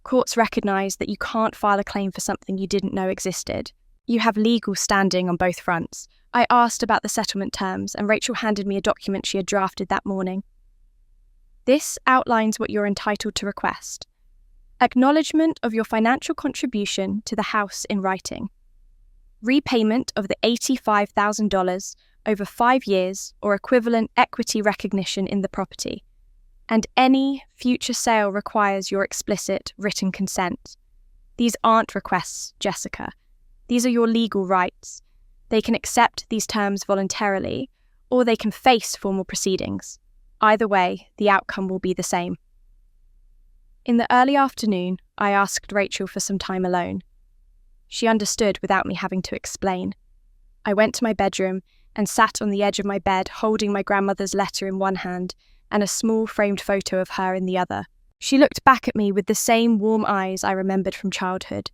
Courts recognise that you can't file a claim for something you didn't know existed. You have legal standing on both fronts. I asked about the settlement terms, and Rachel handed me a document she had drafted that morning. This outlines what you're entitled to request. Acknowledgement of your financial contribution to the house in writing. Repayment of the $85,000 over 5 years or equivalent equity recognition in the property. And any future sale requires your explicit written consent. These aren't requests, Jessica. These are your legal rights. They can accept these terms voluntarily, or they can face formal proceedings. Either way, the outcome will be the same. In the early afternoon, I asked Rachel for some time alone. She understood without me having to explain. I went to my bedroom and sat on the edge of my bed, holding my grandmother's letter in one hand and a small framed photo of her in the other. She looked back at me with the same warm eyes I remembered from childhood,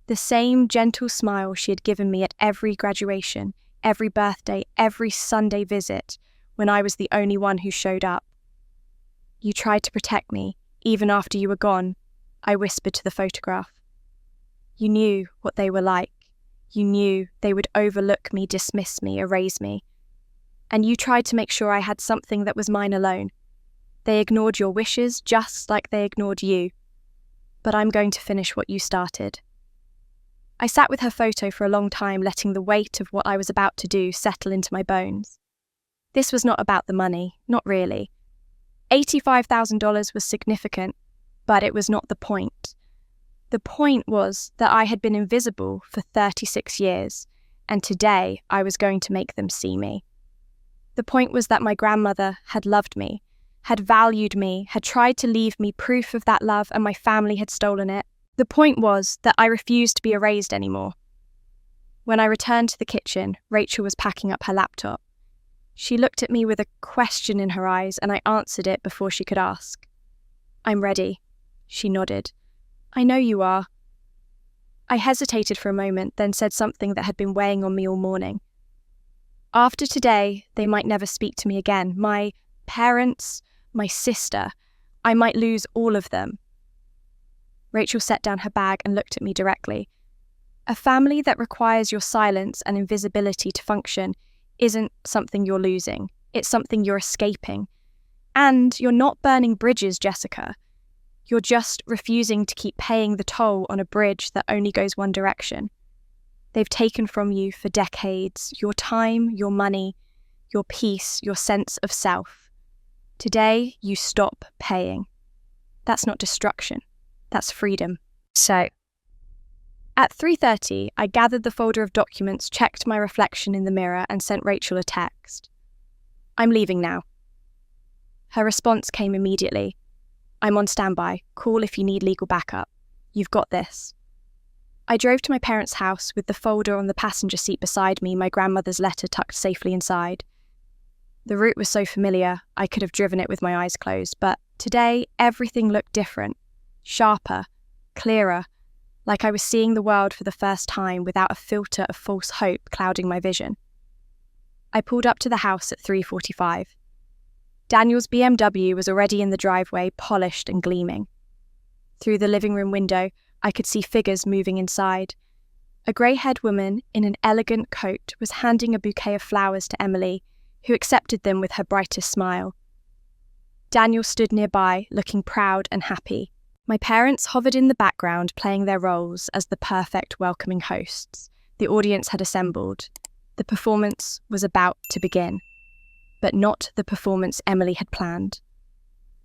the same gentle smile she had given me at every graduation, every birthday, every Sunday visit, when I was the only one who showed up. You tried to protect me, even after you were gone, I whispered to the photograph. You knew what they were like. You knew they would overlook me, dismiss me, erase me. And you tried to make sure I had something that was mine alone. They ignored your wishes just like they ignored you. But I'm going to finish what you started. I sat with her photo for a long time, letting the weight of what I was about to do settle into my bones. This was not about the money, not really. $85,000 was significant, but it was not the point. The point was that I had been invisible for 36 years, and today I was going to make them see me. The point was that my grandmother had loved me, had valued me, had tried to leave me proof of that love, and my family had stolen it. The point was that I refused to be erased anymore. When I returned to the kitchen, Rachel was packing up her laptop. She looked at me with a question in her eyes, and I answered it before she could ask. I'm ready, she nodded. I know you are. I hesitated for a moment, then said something that had been weighing on me all morning. After today, they might never speak to me again. My parents, my sister, I might lose all of them. Rachel set down her bag and looked at me directly. A family that requires your silence and invisibility to function isn't something you're losing. It's something you're escaping. And you're not burning bridges, Jessica. You're just refusing to keep paying the toll on a bridge that only goes one direction. They've taken from you for decades your time, your money, your peace, your sense of self. Today, you stop paying. That's not destruction. That's freedom. So, At 3:30, I gathered the folder of documents, checked my reflection in the mirror, and sent Rachel a text. "I'm leaving now." Her response came immediately. "I'm on standby. Call if you need legal backup. You've got this." I drove to my parents' house with the folder on the passenger seat beside me, my grandmother's letter tucked safely inside. The route was so familiar, I could have driven it with my eyes closed, but today everything looked different, sharper, clearer, like I was seeing the world for the first time without a filter of false hope clouding my vision. I pulled up to the house at 3:45. Daniel's BMW was already in the driveway, polished and gleaming. Through the living room window, I could see figures moving inside. A grey-haired woman in an elegant coat was handing a bouquet of flowers to Emily, who accepted them with her brightest smile. Daniel stood nearby, looking proud and happy. My parents hovered in the background, playing their roles as the perfect welcoming hosts. The audience had assembled. The performance was about to begin, but not the performance Emily had planned.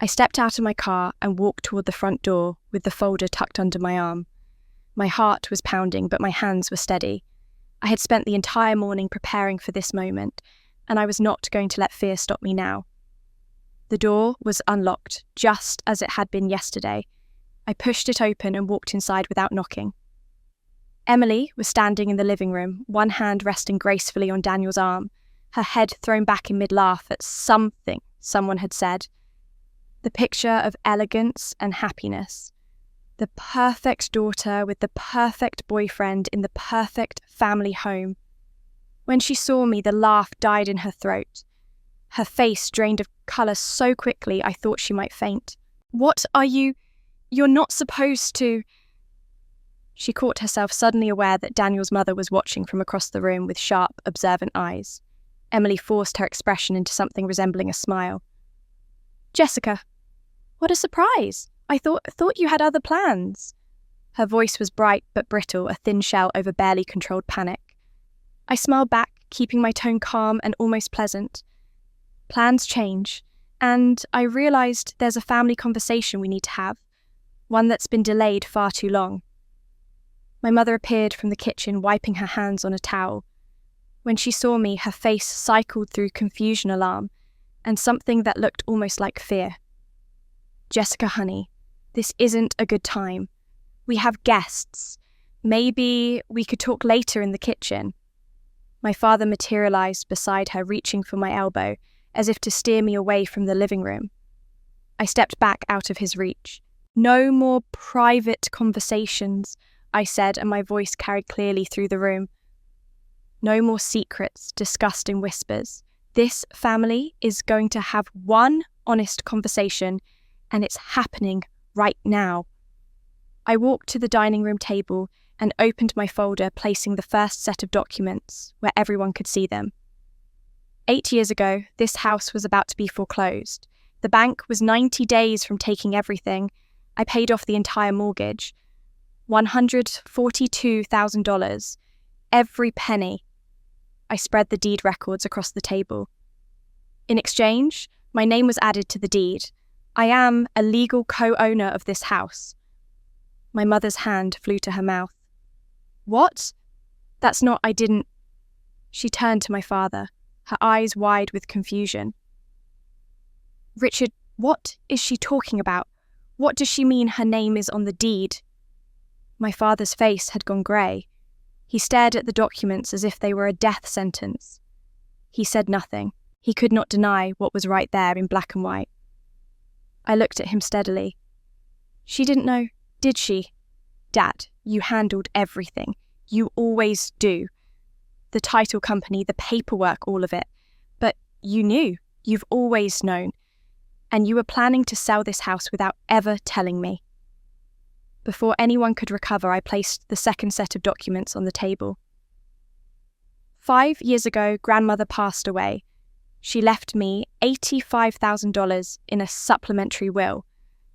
I stepped out of my car and walked toward the front door with the folder tucked under my arm. My heart was pounding, but my hands were steady. I had spent the entire morning preparing for this moment, and I was not going to let fear stop me now. The door was unlocked, just as it had been yesterday. I pushed it open and walked inside without knocking. Emily was standing in the living room, one hand resting gracefully on Daniel's arm, her head thrown back in mid-laugh at something someone had said. The picture of elegance and happiness. The perfect daughter with the perfect boyfriend in the perfect family home. When she saw me, the laugh died in her throat. Her face drained of colour so quickly I thought she might faint. "What are you? You're not supposed to..." She caught herself suddenly aware that Daniel's mother was watching from across the room with sharp, observant eyes. Emily forced her expression into something resembling a smile. "Jessica, what a surprise! I thought you had other plans." Her voice was bright but brittle, a thin shell over barely controlled panic. I smiled back, keeping my tone calm and almost pleasant. "Plans change, and I realised there's a family conversation we need to have, one that's been delayed far too long." My mother appeared from the kitchen, wiping her hands on a towel. When she saw me, her face cycled through confusion, alarm, and something that looked almost like fear. "Jessica, honey, this isn't a good time. We have guests. Maybe we could talk later in the kitchen." My father materialised beside her, reaching for my elbow, as if to steer me away from the living room. I stepped back out of his reach. "No more private conversations," I said, and my voice carried clearly through the room. "No more secrets discussed in whispers. This family is going to have one honest conversation, and it's happening right now." I walked to the dining room table and opened my folder, placing the first set of documents where everyone could see them. 8 years ago, this house was about to be foreclosed. The bank was 90 days from taking everything. I paid off the entire mortgage. $142,000. Every penny. I spread the deed records across the table. In exchange, my name was added to the deed. I am a legal co-owner of this house. My mother's hand flew to her mouth. "What? That's not, I didn't..." She turned to my father, her eyes wide with confusion. "Richard, what is she talking about? What does she mean her name is on the deed?" My father's face had gone grey. He stared at the documents as if they were a death sentence. He said nothing. He could not deny what was right there in black and white. I looked at him steadily. "She didn't know, did she? Dad, you handled everything. You always do. The title company, the paperwork, all of it. But you knew. You've always known. And you were planning to sell this house without ever telling me." Before anyone could recover, I placed the second set of documents on the table. 5 years ago, grandmother passed away. She left me $85,000 in a supplementary will,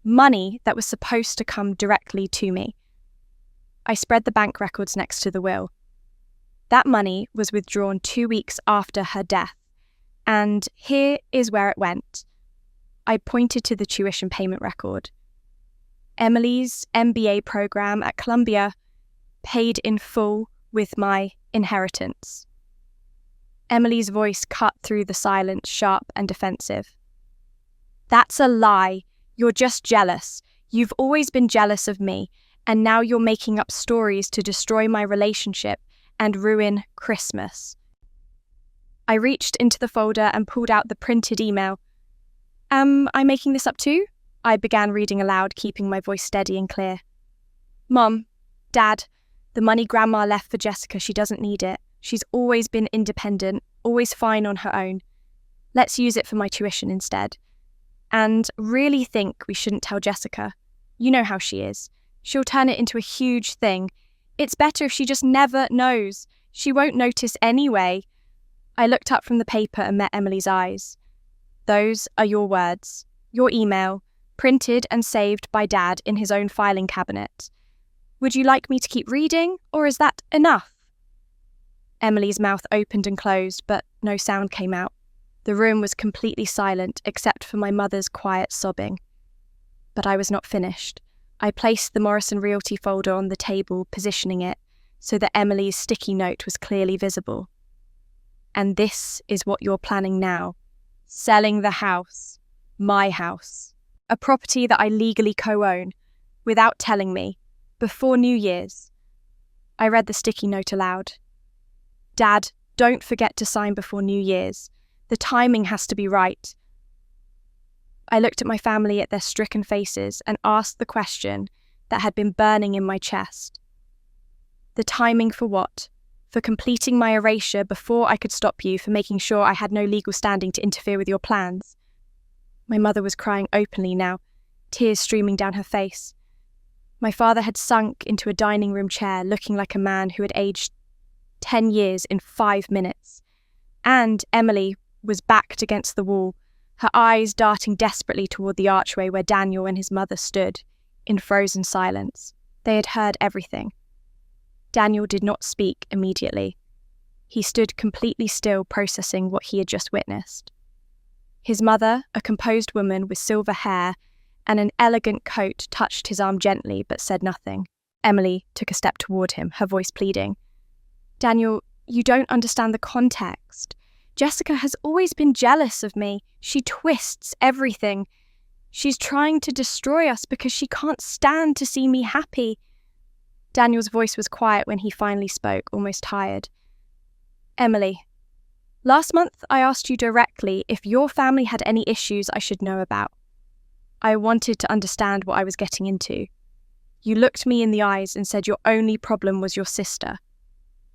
money that was supposed to come directly to me. I spread the bank records next to the will. That money was withdrawn 2 weeks after her death, and here is where it went. I pointed to the tuition payment record. Emily's MBA program at Columbia. paid in full with my inheritance. Emily's voice cut through the silence, sharp and defensive. That's a lie. You're just jealous. You've always been jealous of me, and now you're making up stories to destroy my relationship and ruin Christmas. I reached into the folder and pulled out the printed email. Am I making this up too? I began reading aloud, keeping my voice steady and clear. Mom, Dad, the money Grandma left for Jessica, she doesn't need it. She's always been independent, always fine on her own. Let's use it for my tuition instead. And really think we shouldn't tell Jessica. You know how she is. She'll turn it into a huge thing. It's better if she just never knows. She won't notice anyway. I looked up from the paper and met Emily's eyes. Those are your words, your email, printed and saved by Dad in his own filing cabinet. Would you like me to keep reading, or is that enough? Emily's mouth opened and closed, but no sound came out. The room was completely silent, except for my mother's quiet sobbing. But I was not finished. I placed the Morrison Realty folder on the table, positioning it so that Emily's sticky note was clearly visible. And this is what you're planning now. Selling the house. My house. A property that I legally co-own, without telling me, before New Year's. I read the sticky note aloud. Dad, don't forget to sign before New Year's. The timing has to be right. I looked at my family, at their stricken faces, and asked the question that had been burning in my chest. The timing for what? For completing my erasure before I could stop you, for making sure I had no legal standing to interfere with your plans? My mother was crying openly now, tears streaming down her face. My father had sunk into a dining room chair, looking like a man who had aged 10 years in 5 minutes. And Emily was backed against the wall, her eyes darting desperately toward the archway where Daniel and his mother stood, in frozen silence. They had heard everything. Daniel did not speak immediately. He stood completely still, processing what he had just witnessed. His mother, a composed woman with silver hair and an elegant coat, touched his arm gently but said nothing. Emily took a step toward him, her voice pleading. Daniel, you don't understand the context. Jessica has always been jealous of me. She twists everything. She's trying to destroy us because she can't stand to see me happy. Daniel's voice was quiet when he finally spoke, almost tired. Emily, last month I asked you directly if your family had any issues I should know about. I wanted to understand what I was getting into. You looked me in the eyes and said your only problem was your sister,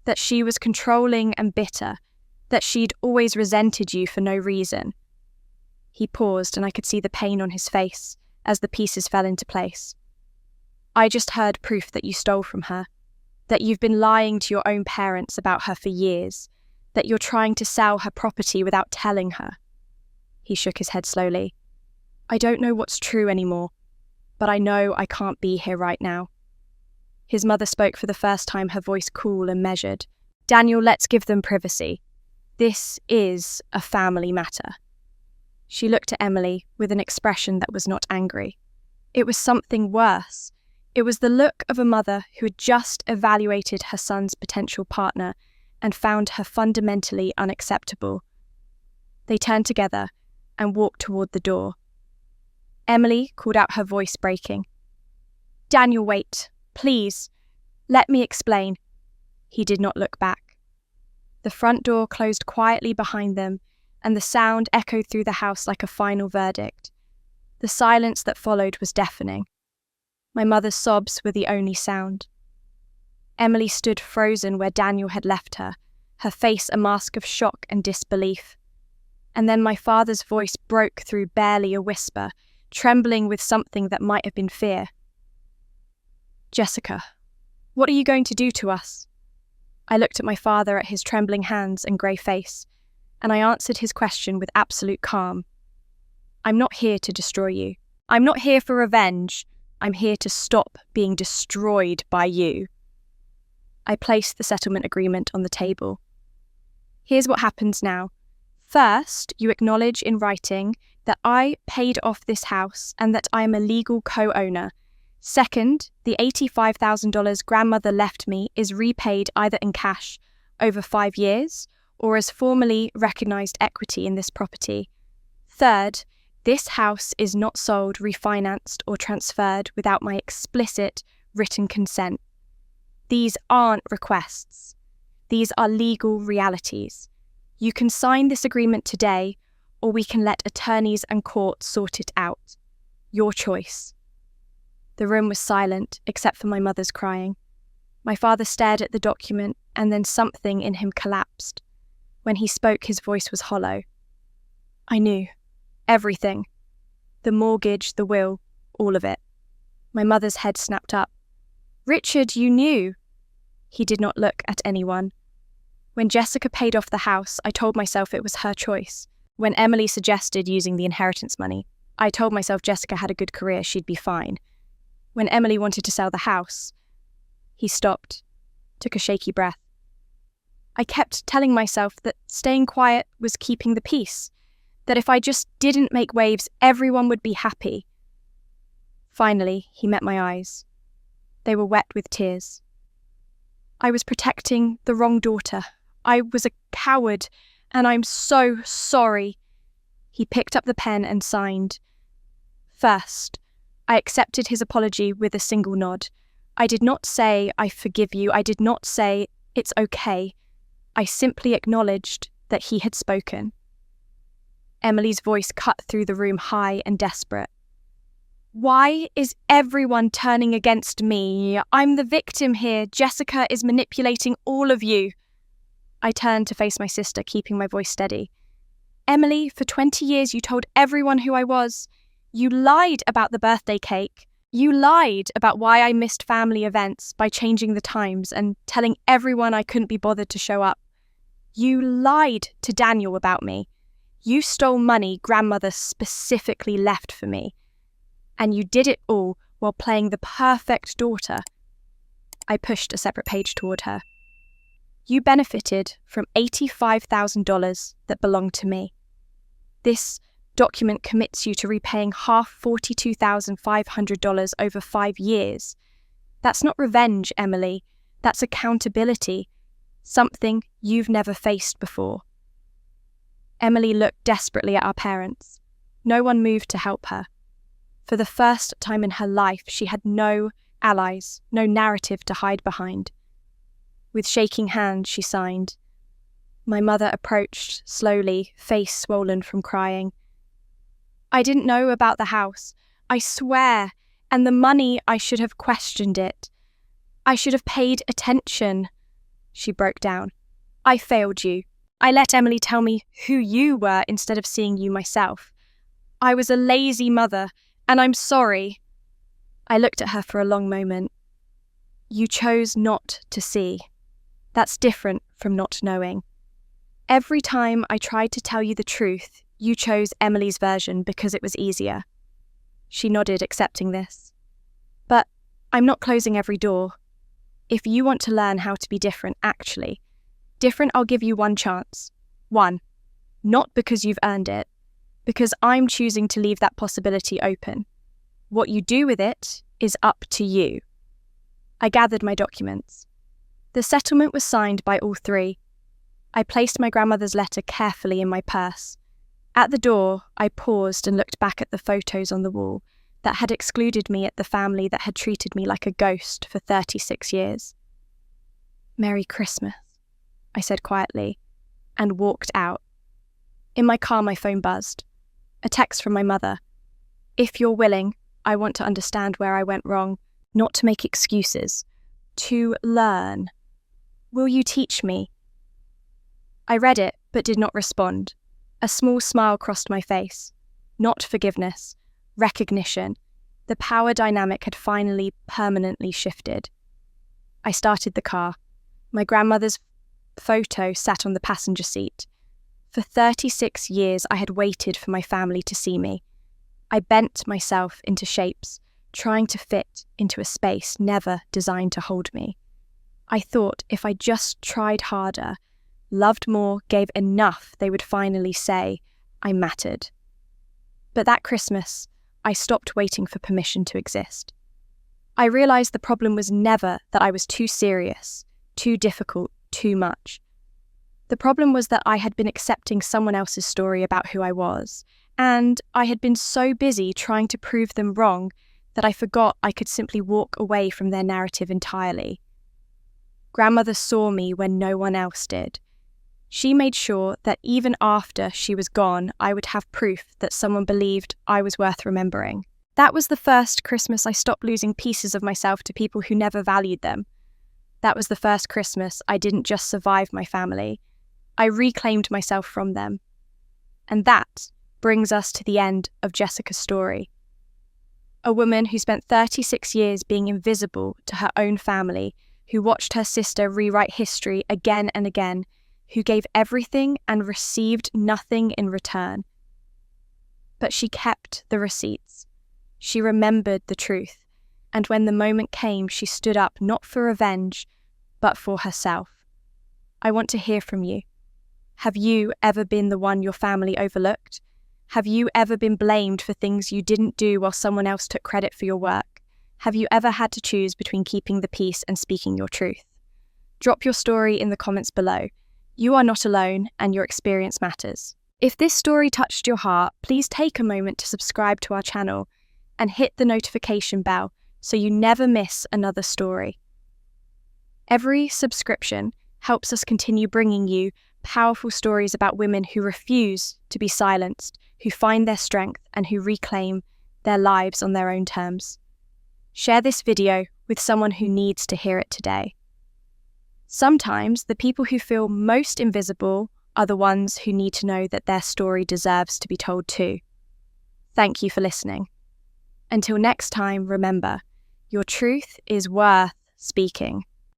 that she was controlling and bitter, that she'd always resented you for no reason. He paused and I could see the pain on his face as the pieces fell into place. I just heard proof that you stole from her, that you've been lying to your own parents about her for years, that you're trying to sell her property without telling her. He shook his head slowly. I don't know what's true anymore, but I know I can't be here right now. His mother spoke for the first time, her voice cool and measured. Daniel, let's give them privacy. This is a family matter. She looked at Emily with an expression that was not angry. It was something worse. It was the look of a mother who had just evaluated her son's potential partner and found her fundamentally unacceptable. They turned together and walked toward the door. Emily called out, her voice breaking. Daniel, wait, please. Let me explain. He did not look back. The front door closed quietly behind them, and the sound echoed through the house like a final verdict. The silence that followed was deafening. My mother's sobs were the only sound. Emily stood frozen where Daniel had left her, her face a mask of shock and disbelief. And then my father's voice broke through barely a whisper, trembling with something that might have been fear. Jessica, what are you going to do to us? I looked at my father, at his trembling hands and grey face, and I answered his question with absolute calm. I'm not here to destroy you. I'm not here for revenge. I'm here to stop being destroyed by you. I placed the settlement agreement on the table. Here's what happens now. First, you acknowledge in writing that I paid off this house and that I am a legal co-owner. Second, the $85,000 grandmother left me is repaid either in cash over 5 years or as formally recognised equity in this property. Third, this house is not sold, refinanced, or transferred without my explicit written consent. These aren't requests. These are legal realities. You can sign this agreement today, or we can let attorneys and courts sort it out. Your choice. The room was silent, except for my mother's crying. My father stared at the document, and then something in him collapsed. When he spoke, his voice was hollow. I knew. Everything. The mortgage, the will, all of it. My mother's head snapped up. Richard, you knew. He did not look at anyone. When Jessica paid off the house, I told myself it was her choice. When Emily suggested using the inheritance money, I told myself Jessica had a good career, she'd be fine. When Emily wanted to sell the house, he stopped, took a shaky breath. I kept telling myself that staying quiet was keeping the peace, that if I just didn't make waves, everyone would be happy. Finally, he met my eyes. They were wet with tears. I was protecting the wrong daughter. I was a coward, and I'm so sorry. He picked up the pen and signed. First, I accepted his apology with a single nod. I did not say, I forgive you. I did not say, it's okay. I simply acknowledged that he had spoken. Emily's voice cut through the room, high and desperate. Why is everyone turning against me? I'm the victim here. Jessica is manipulating all of you. I turned to face my sister, keeping my voice steady. Emily, for 20 years you told everyone who I was. You lied about the birthday cake. You lied about why I missed family events by changing the times and telling everyone I couldn't be bothered to show up. You lied to Daniel about me. You stole money grandmother specifically left for me. And you did it all while playing the perfect daughter. I pushed a separate page toward her. You benefited from $85,000 that belonged to me. This document commits you to repaying half $42,500 over 5 years. That's not revenge, Emily. That's accountability. Something you've never faced before. Emily looked desperately at our parents. No one moved to help her. For the first time in her life, she had no allies, no narrative to hide behind. With shaking hands, she signed. My mother approached slowly, face swollen from crying. I didn't know about the house, I swear, and the money. I should have questioned it. I should have paid attention. She broke down. I failed you. I let Emily tell me who you were instead of seeing you myself. I was a lazy mother, and I'm sorry. I looked at her for a long moment. You chose not to see. That's different from not knowing. Every time I tried to tell you the truth, you chose Emily's version because it was easier. She nodded, accepting this. But I'm not closing every door. If you want to learn how to be different, actually, different, I'll give you one chance. One. Not because you've earned it, because I'm choosing to leave that possibility open. What you do with it is up to you. I gathered my documents. The settlement was signed by all three. I placed my grandmother's letter carefully in my purse. At the door, I paused and looked back at the photos on the wall that had excluded me at the family that had treated me like a ghost for 36 years. Merry Christmas, I said quietly, and walked out. In my car, my phone buzzed. A text from my mother. If you're willing, I want to understand where I went wrong, not to make excuses, to learn. Will you teach me? I read it, but did not respond. A small smile crossed my face. Not forgiveness, recognition. The power dynamic had finally permanently shifted. I started the car. My grandmother's photo sat on the passenger seat. For 36 years, I had waited for my family to see me. I bent myself into shapes, trying to fit into a space never designed to hold me. I thought if I just tried harder, loved more, gave enough, they would finally say I mattered. But that Christmas, I stopped waiting for permission to exist. I realized the problem was never that I was too serious, too difficult, too much. The problem was that I had been accepting someone else's story about who I was, and I had been so busy trying to prove them wrong that I forgot I could simply walk away from their narrative entirely. Grandmother saw me when no one else did. She made sure that even after she was gone, I would have proof that someone believed I was worth remembering. That was the first Christmas I stopped losing pieces of myself to people who never valued them. That was the first Christmas I didn't just survive my family. I reclaimed myself from them. And that brings us to the end of Jessica's story. A woman who spent 36 years being invisible to her own family, who watched her sister rewrite history again and again, who gave everything and received nothing in return. But she kept the receipts. She remembered the truth, and when the moment came, she stood up not for revenge, but for herself. I want to hear from you. Have you ever been the one your family overlooked? Have you ever been blamed for things you didn't do while someone else took credit for your work? Have you ever had to choose between keeping the peace and speaking your truth? Drop your story in the comments below. You are not alone, and your experience matters. If this story touched your heart, please take a moment to subscribe to our channel and hit the notification bell so you never miss another story. Every subscription helps us continue bringing you powerful stories about women who refuse to be silenced, who find their strength, and who reclaim their lives on their own terms. Share this video with someone who needs to hear it today. Sometimes the people who feel most invisible are the ones who need to know that their story deserves to be told too. Thank you for listening. Until next time, remember, your truth is worth speaking.